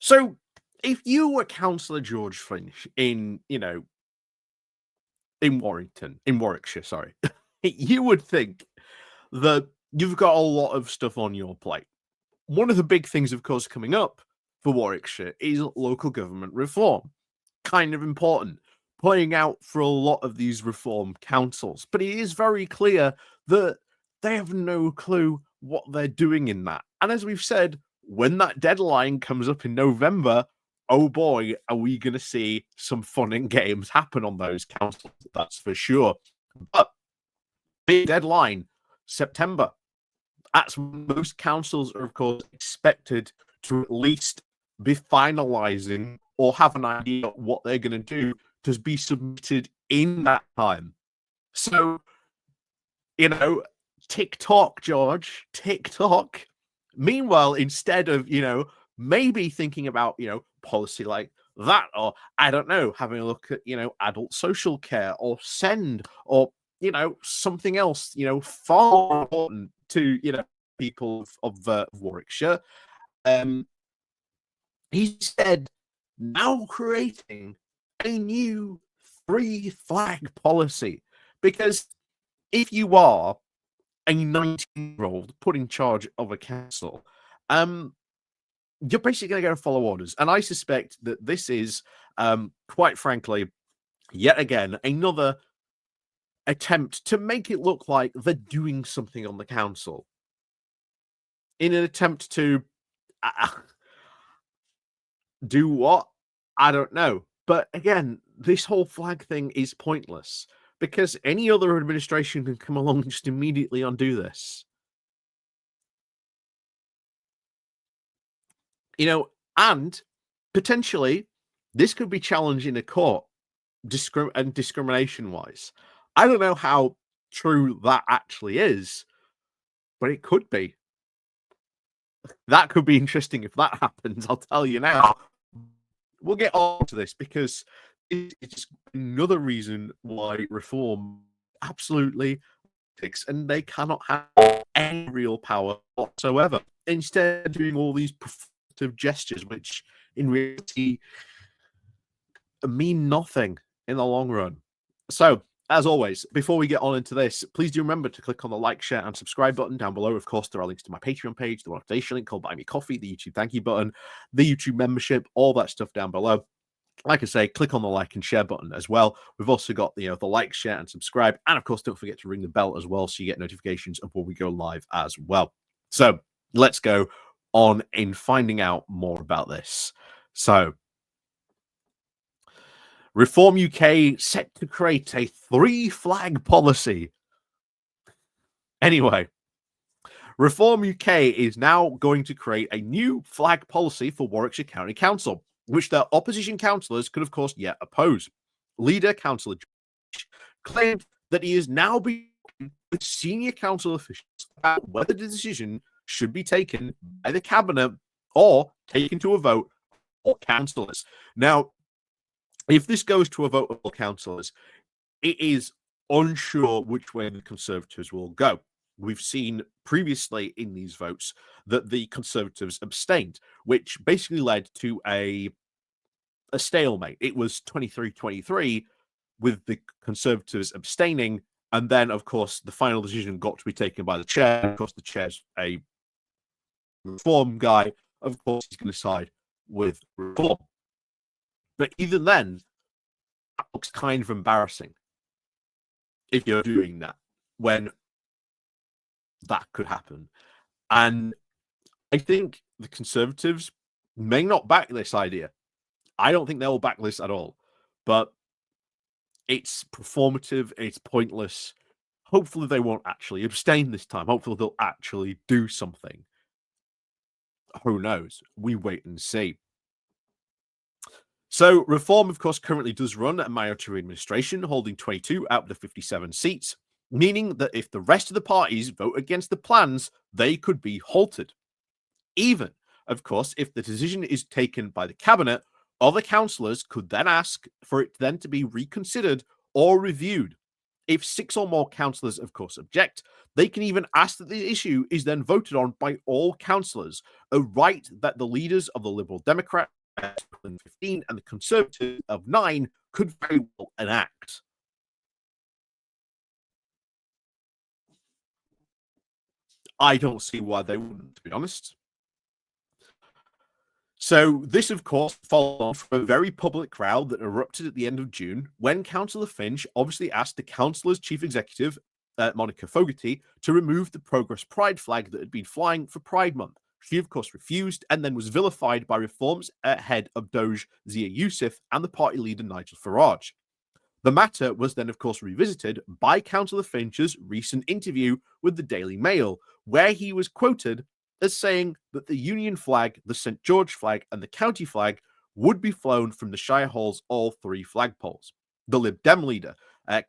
So, if you were Councillor George Finch in, in Warwickshire, sorry, you would think that you've got a lot of stuff on your plate. One of the big things, of course, coming up for Warwickshire is local government reform. Kind of important, playing out for a lot of these reform councils. But it is very clear that they have no clue what they're doing in that. And as we've said, when that deadline comes up in November, oh boy, are we going to see some fun and games happen on those councils, that's for sure. But big deadline, September. That's when most councils are, of course, expected to at least be finalising or have an idea what they're going to do to be submitted in that time. So, TikTok, George, TikTok. Meanwhile, instead of, maybe thinking about, policy like that, or I don't know, having a look at, adult social care or send or, something else, far more important to, people of Warwickshire. He said, now creating a new 3-flag policy. Because if you are a 19-year-old put in charge of a council, you're basically going to go follow orders. And I suspect that this is, quite frankly, yet again, another attempt to make it look like they're doing something on the council in an attempt to do what? I don't know. But again, this whole flag thing is pointless because any other administration can come along and just immediately undo this. And potentially this could be challenged in a court discrimination-wise. I don't know how true that actually is, but it could be. That could be interesting if that happens, I'll tell you now. We'll get on to this because it's another reason why reform absolutely fix, and they cannot have any real power whatsoever. Instead, doing all these performative gestures, which in reality mean nothing in the long run. So, as always, before we get on into this, please do remember to click on the like, share, and subscribe button down below. Of course, there are links to my Patreon page, the motivation link called Buy Me Coffee, the YouTube thank you button, the YouTube membership, all that stuff down below. Like I say, click on the like and share button as well. We've also got the like, share, and subscribe. And of course, don't forget to ring the bell as well so you get notifications of when we go live as well. So let's go on in finding out more about this. So, Reform UK set to create a 3-flag policy. Anyway, Reform UK is now going to create a new flag policy for Warwickshire County Council, which their opposition councillors could, of course, yet oppose. Leader Councillor George claimed that he is now being with senior council officials about whether the decision should be taken by the cabinet or taken to a vote or councillors. Now, if this goes to a vote of all councillors, it is unsure which way the Conservatives will go. We've seen previously in these votes that the Conservatives abstained, which basically led to a stalemate. It was 23-23 with the Conservatives abstaining, and then, of course, the final decision got to be taken by the chair. Of course, the chair's a reform guy. Of course, he's going to side with reform. But even then, that looks kind of embarrassing if you're doing that when that could happen. And I think the Conservatives may not back this idea. I don't think they'll back this at all. But it's performative, it's pointless. Hopefully they won't actually abstain this time. Hopefully they'll actually do something. Who knows? We wait and see. So, Reform, of course, currently does run a majority administration, holding 22 out of the 57 seats, meaning that if the rest of the parties vote against the plans, they could be halted. Even, of course, if the decision is taken by the cabinet, other councillors could then ask for it then to be reconsidered or reviewed. If 6 or more councillors, of course, object, they can even ask that the issue is then voted on by all councillors, a right that the leaders of the Liberal Democrats 15 and the Conservatives of 9 could very well enact. I don't see why they wouldn't, to be honest. So this, of course, followed on from a very public row that erupted at the end of June when Councillor Finch obviously asked the councillor's chief executive, Monica Fogarty, to remove the Progress Pride flag that had been flying for Pride Month. She, of course, refused and then was vilified by Reform's head of Doge Zia Youssef and the party leader Nigel Farage. The matter was then, of course, revisited by Councillor Finch's recent interview with the Daily Mail, where he was quoted as saying that the Union flag, the St. George flag, and the county flag would be flown from the Shire Hall's all 3 flagpoles. The Lib Dem leader,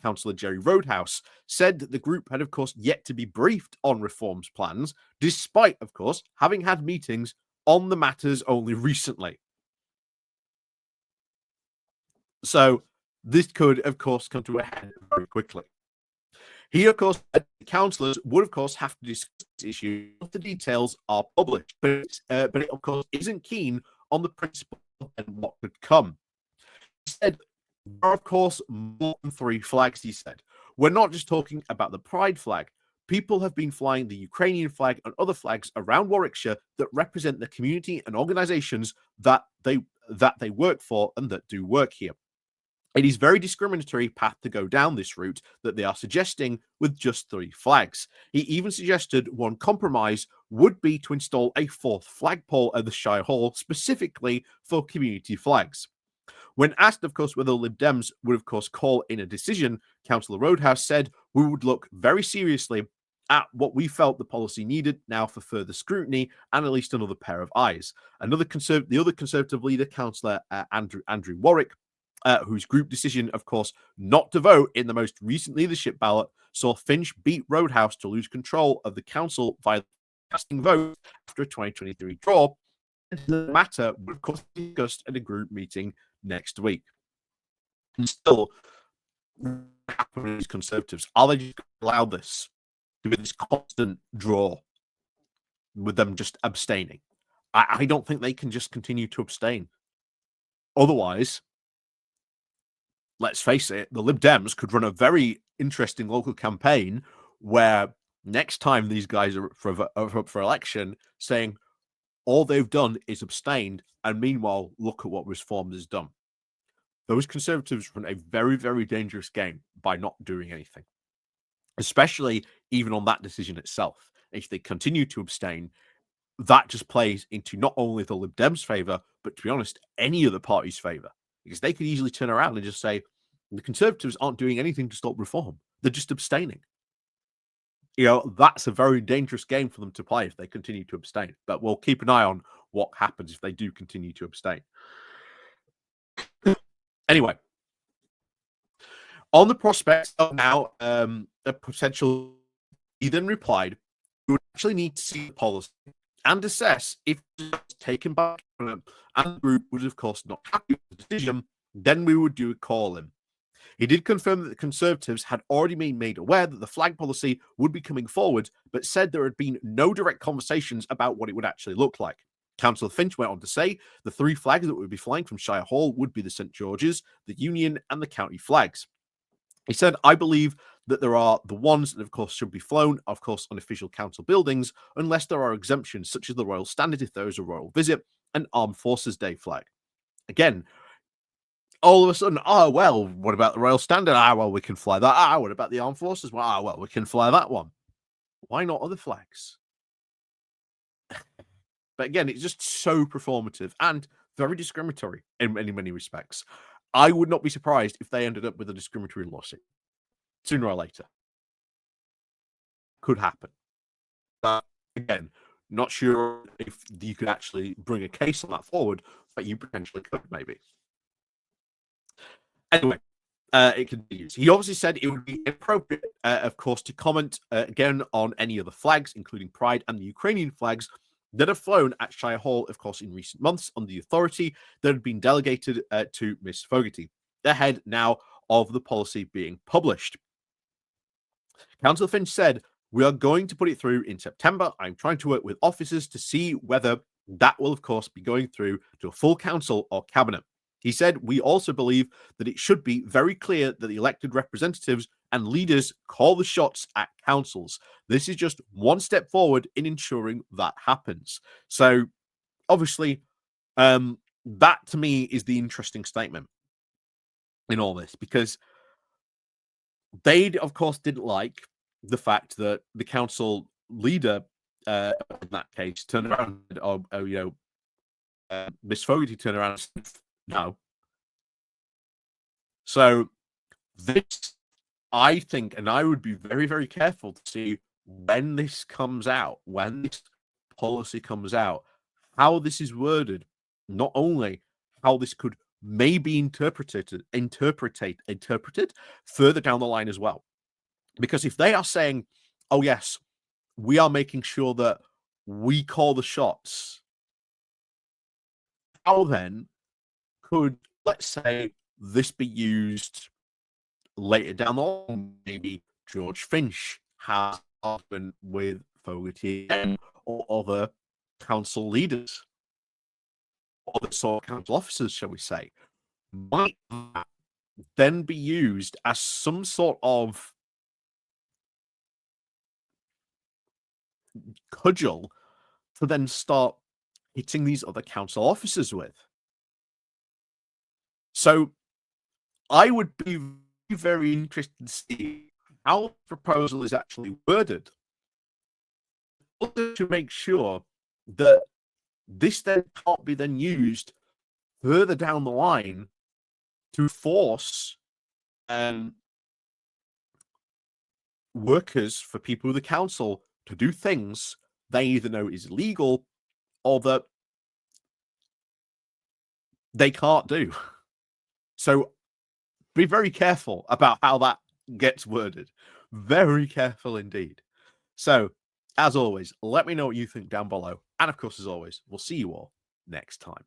Councillor Jerry Roadhouse, said that the group had, of course, yet to be briefed on Reform's plans, despite, of course, having had meetings on the matters only recently. So this could, of course, come to a head very quickly. He, of course, the councillors would, of course, have to discuss this issue if the details are published, but it, of course, isn't keen on the principle and what could come. He said, there are, of course, more than 3 flags, he said. We're not just talking about the Pride flag. People have been flying the Ukrainian flag and other flags around Warwickshire that represent the community and organisations that they work for and that do work here. It is very discriminatory path to go down this route that they are suggesting with just 3 flags. He even suggested one compromise would be to install a 4th flagpole at the Shire Hall specifically for community flags. When asked, of course, whether Lib Dems would, of course, call in a decision, Councillor Roadhouse said, we would look very seriously at what we felt the policy needed now for further scrutiny and at least another pair of eyes. The other Conservative leader, Councillor Andrew Warwick, whose group decision, of course, not to vote in the most recent leadership ballot, saw Finch beat Roadhouse to lose control of the council via the casting vote after a 2023 draw. The matter would, of course, be discussed at a group meeting next week. And still, these Conservatives, are they just going to allow this to be this constant draw with them just abstaining? I don't think they can just continue to abstain. Otherwise, let's face it, the Lib Dems could run a very interesting local campaign where next time these guys are up for election saying all they've done is abstained, and meanwhile, look at what Reform has done. Those Conservatives run a very, very dangerous game by not doing anything, especially even on that decision itself. If they continue to abstain, that just plays into not only the Lib Dems' favour, but to be honest, any other party's favour. Because they could easily turn around and just say, the Conservatives aren't doing anything to stop Reform. They're just abstaining. That's a very dangerous game for them to play if they continue to abstain. But we'll keep an eye on what happens if they do continue to abstain. Anyway, on the prospect of now a potential, he then replied, we would actually need to see the policy and assess if it's taken by and the group was, of course, not happy with the decision, then we would do a call-in. He did confirm that the Conservatives had already been made aware that the flag policy would be coming forward, but said there had been no direct conversations about what it would actually look like. Councillor Finch went on to say the 3 flags that would be flying from Shire Hall would be the St. George's, the Union, and the county flags. He said, I believe that there are the ones that, of course, should be flown, of course, on official council buildings, unless there are exemptions, such as the Royal Standard if there is a Royal Visit, and Armed Forces Day flag. Again, all of a sudden, well, what about the Royal Standard? Well, we can fly that. What about the Armed Forces? Well, we can fly that one. Why not other flags? But again, it's just so performative and very discriminatory in many respects. I would not be surprised if they ended up with a discriminatory lawsuit sooner or later. Could happen. But again, not sure if you could actually bring a case on that forward, but you potentially could, maybe. Anyway, it continues. He obviously said it would be appropriate, of course, to comment again on any other flags, including Pride and the Ukrainian flags, that have flown at Shire Hall, of course, in recent months under the authority that had been delegated to Miss Fogarty, ahead now of the policy being published. Councillor Finch said, "We are going to put it through in September. I'm trying to work with officers to see whether that will, of course, be going through to a full council or cabinet." He said, "We also believe that it should be very clear that the elected representatives and leaders call the shots at councils. This is just one step forward in ensuring that happens." So, obviously, that to me is the interesting statement in all this, because they, of course, didn't like the fact that the council leader, in that case, turned around and, Miss Fogarty turned around and said, "No." So this, I think, and I would be very, very careful to see when this comes out, when this policy comes out, how this is worded, not only how this could maybe interpreted further down the line as well. Because if they are saying, "Oh yes, we are making sure that we call the shots," how then could, let's say, this be used later down the line? Maybe George Finch has an argument with Fogarty or other council leaders, or the sort of council officers, shall we say. Might that then be used as some sort of cudgel to then start hitting these other council officers with? So I would be very interested to see how the proposal is actually worded, also to make sure that this then can't be then used further down the line to force workers for people of the council to do things they either know is illegal or that they can't do. So be very careful about how that gets worded. Very careful indeed. So, as always, let me know what you think down below. And of course, as always, we'll see you all next time.